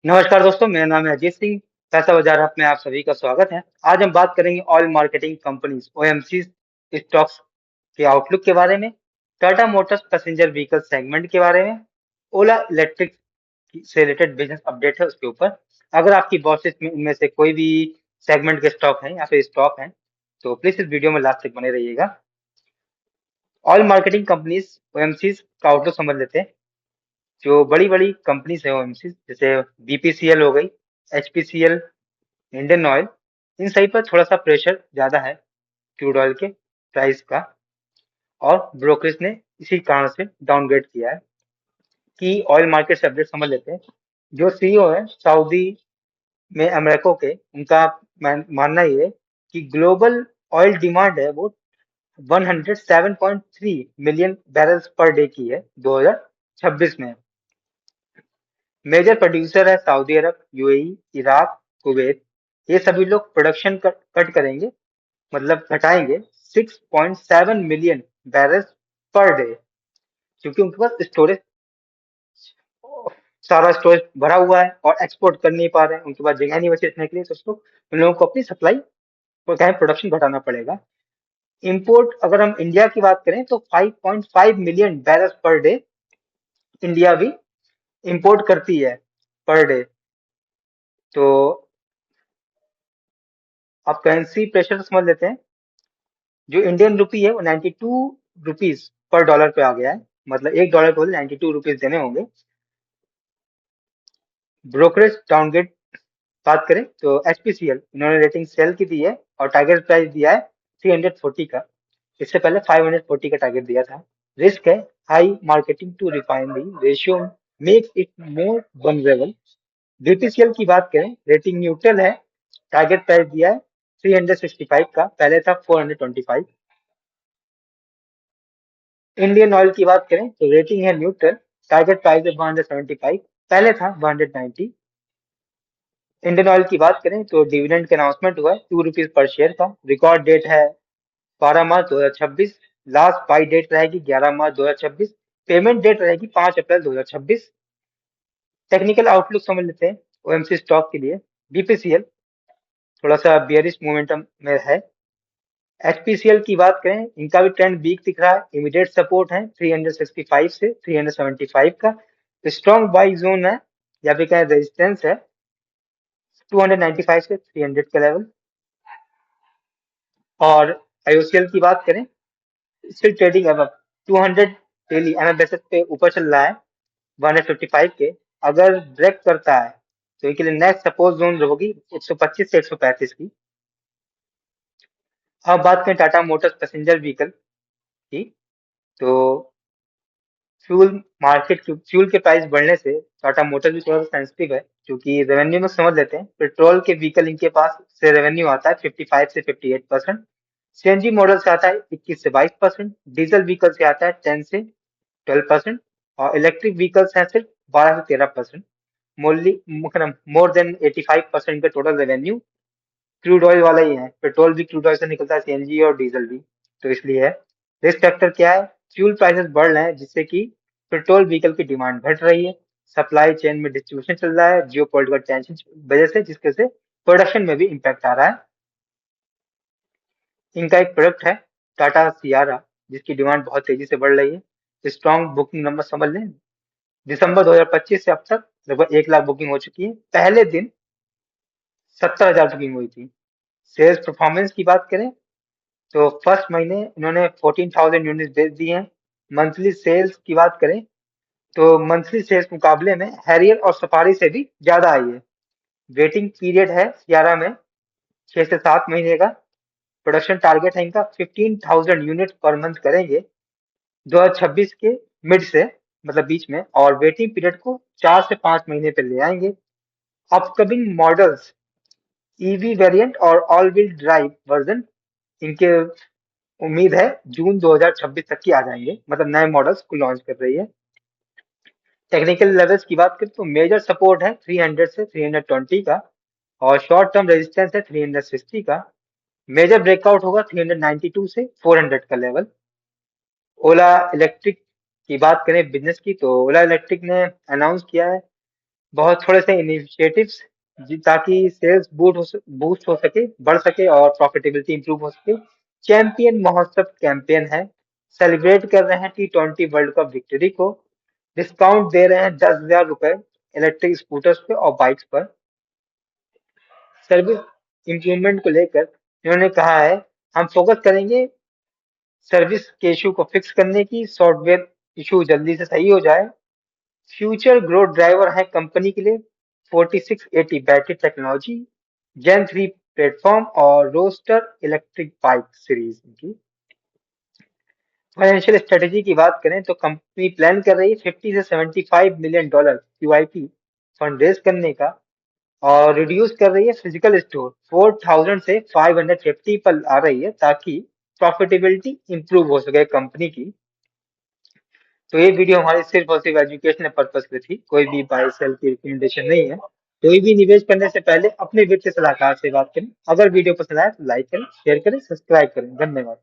नमस्कार दोस्तों, मेरा नाम है अजीत सिंह। पैसा बाजार हब में आप सभी का स्वागत है। आज हम बात करेंगे oil marketing companies OMC stocks के आउटलुक के बारे में, Tata Motors passenger vehicle segment के बारे में, ओला इलेक्ट्रिक से रिलेटेड बिजनेस अपडेट है उसके ऊपर। अगर आपकी वॉचलिस्ट में इनमें से कोई भी सेगमेंट के स्टॉक है या फिर स्टॉक है तो प्लीज इस वीडियो में लास्ट तक बने रहिएगा। ऑयल मार्केटिंग कंपनीज ओएमसी का आउटलुक समझ लेते हैं। जो बड़ी बड़ी कंपनीज है ओएमसी, जैसे बीपीसीएल हो गई, एचपीसीएल, इंडियन ऑयल, इन सभी पर थोड़ा सा प्रेशर ज्यादा है क्रूड ऑयल के प्राइस का, और ब्रोकरेज ने इसी कारण से डाउनग्रेड किया है। कि ऑयल मार्केट से अपडेट समझ लेते हैं। जो सीईओ है सऊदी में अमेरिको के, उनका मानना ये है कि ग्लोबल ऑयल डिमांड है वो 107.3 मिलियन बैरल्स पर डे की है 2026 में। मेजर प्रोड्यूसर है सऊदी अरब, यूएई, इराक, कुवैत। ये सभी लोग प्रोडक्शन कट करेंगे, मतलब घटाएंगे 6.7 मिलियन बैरल्स पर डे, क्योंकि उनके पास स्टोरेज, सारा स्टोरेज भरा हुआ है और एक्सपोर्ट कर नहीं पा रहे हैं, उनके पास जगह नहीं बची रखने के लिए, तो उसको उन लोगों को अपनी सप्लाई को क्या है, प्रोडक्शन घटाना पड़ेगा। इंपोर्ट अगर हम इंडिया की बात करें तो 5.5 million barrels per day India भी इंपोर्ट करती है पर डे। तो आप करेंसी प्रेशर समझ लेते हैं। जो इंडियन रुपी है वो 92 रुपीज पर डॉलर पे आ गया है, मतलब एक डॉलर को 92 रुपीज देने होंगे। ब्रोकरेज डाउनग्रेड बात करें तो एचपीसीएल, इन्होंने रेटिंग सेल की दी है और टारगेट प्राइस दिया है 340 का। इससे पहले 540 का टारगेट दिया था। रिस्क है high marketing to refinery ratio makes it more vulnerable. BPCL की बात करें, रेटिंग न्यूट्रल है, टारगेट प्राइस दिया है 365 का, पहले था 425। इंडियन ऑयल की बात करें तो रेटिंग है न्यूट्रल, टारगेट प्राइस है 175, पहले था 190। इंडियन ऑयल की बात करें तो डिविडेंड का अनाउंसमेंट हुआ है 2 रुपीज पर शेयर का। रिकॉर्ड डेट है 12 मार्च 2026। लास्ट बाई डेट रहेगी 11 मार्च 2026। पेमेंट डेट रहेगी 5 अप्रैल 2026। टेक्निकल आउटलुक समझ लेते हैं ओएमसी स्टॉक के लिए। बीपीसीएल थोड़ा सा बियरिश मोमेंटम में है। एचपीसीएल की बात करें, इनका भी ट्रेंड वीक दिख रहा है। इमीडिएट सपोर्ट है 365 से 375 का। स्ट्रॉन्ग बाई जोन है या फिर कहें रेजिस्टेंस है 295 से 300 का लेवल। और आईओसीएल की बात करें, स्टिल ट्रेडिंग अब 200 डेली एमए बेसिस पे ऊपर चल रहा है 155 के। अगर ब्रेक करता है तो इसके लिए नेक्स्ट सपोर्ट जोन होगी 125 से 135 की। अब बात करें टाटा मोटर्स पैसेंजर व्हीकल की, तो फ्यूल के प्राइस बढ़ने से टाटा मोटर भी थोड़ा सा सेंसिटिव है, क्योंकि रेवेन्यू में समझ लेते हैं। पेट्रोल के व्हीकल इनके पास से रेवेन्यू आता है 55 से 58%। सीएनजी मॉडल से आता है 21 से 22%। डीजल व्हीकल से आता है 10 से 12%। और इलेक्ट्रिक व्हीकल्स हैं सिर्फ 12 से 13%। मोर देन 85% का टोटल रेवेन्यू क्रूड ऑयल वाला ही है। पेट्रोल भी क्रूड ऑयल से निकलता है, सीएनजी और डीजल भी, तो इसलिए है। रिस्क फैक्टर क्या है? फ्यूल प्राइसेस बढ़ रहे हैं जिससे कि पेट्रोल व्हीकल की डिमांड घट रही है। सप्लाई चेन में डिस्ट्रीब्यूशन चल रहा है जियो पॉलिटिकल टेंशन वजह से, जिसके से प्रोडक्शन में भी इम्पैक्ट आ रहा है। इनका एक प्रोडक्ट है टाटा सियारा, जिसकी डिमांड बहुत तेजी से बढ़ रही है। स्ट्रॉन्ग बुकिंग नंबर समझ लें, दिसंबर 2025 से अब तक लगभग 1 लाख बुकिंग हो चुकी है। पहले दिन 70,000 बुकिंग हुई थी। सेल्स परफॉर्मेंस की बात करें तो फर्स्ट महीने इन्होंने 14,000 यूनिट बेच दी हैं। मंथली सेल्स की बात करें तो मंथली सेल्स मुकाबले में हैरियर और सफारी से भी ज्यादा आई है। वेटिंग पीरियड है सियारा में 6 से 7 महीने का। प्रोडक्शन टारगेट है इनका 15,000 यूनिट पर मंथ करेंगे 2026 के मिड से, मतलब बीच में, और वेटिंग पीरियड को 4 से 5 महीने पे ले आएंगे। अपकमिंग मॉडल्स ईवी वेरिएंट और ऑल व्हील ड्राइव वर्जन इनके उम्मीद है जून 2026 तक की आ जाएंगे, मतलब नए मॉडल्स को लॉन्च कर रही है। टेक्निकल लेवल्स की बात करें तो मेजर सपोर्ट है 300 से 320 का, और शॉर्ट टर्म रेजिस्टेंस है 360 का। मेजर ब्रेकआउट होगा 392 से 400 का लेवल। ओला इलेक्ट्रिक की बात करें बिजनेस की, तो ओला इलेक्ट्रिक ने अनाउंस किया है बहुत थोड़े से इनिशिएटिव्स ताकि सेल्स बूस्ट हो सके, बढ़ सके और प्रॉफिटेबिलिटी इंप्रूव हो सके। चैंपियन महोत्सव कैंपेन है, सेलिब्रेट कर रहे हैं T20 वर्ल्ड कप विक्ट्री को। डिस्काउंट दे रहे हैं 10,000 रुपए इलेक्ट्रिक स्कूटर्स पे और बाइक्स पर। सर्विस इंप्रूवमेंट को लेकर इन्होंने कहा है, हम फोकस करेंगे सर्विस के इशू को फिक्स करने की, सॉफ्टवेयर इशू जल्दी से सही हो जाए। फ्यूचर ग्रोथ ड्राइवर है कंपनी के लिए 4680 बैटरी टेक्नोलॉजी, जेन 3 प्लेटफॉर्म और रोस्टर इलेक्ट्रिक बाइक सीरीज की। फाइनेंशियल स्ट्रेटेजी की बात करें तो कंपनी प्लान कर रही है 50 से 75 million dollar QIP fund raise करने का, और रिड्यूस कर रही है फिजिकल स्टोर 4000 से 550 पर आ रही है, ताकि प्रॉफिटेबिलिटी इंप्रूव हो सके कंपनी की। तो ये वीडियो हमारी सिर्फ और सिर्फ एजुकेशनल पर्पज पे थी, कोई भी बाय सेल की रिकमेंडेशन नहीं है। कोई भी निवेश करने से पहले अपने वित्तीय सलाहकार से बात करें। अगर वीडियो पसंद आए तो लाइक करें, शेयर करें, सब्सक्राइब करें। धन्यवाद।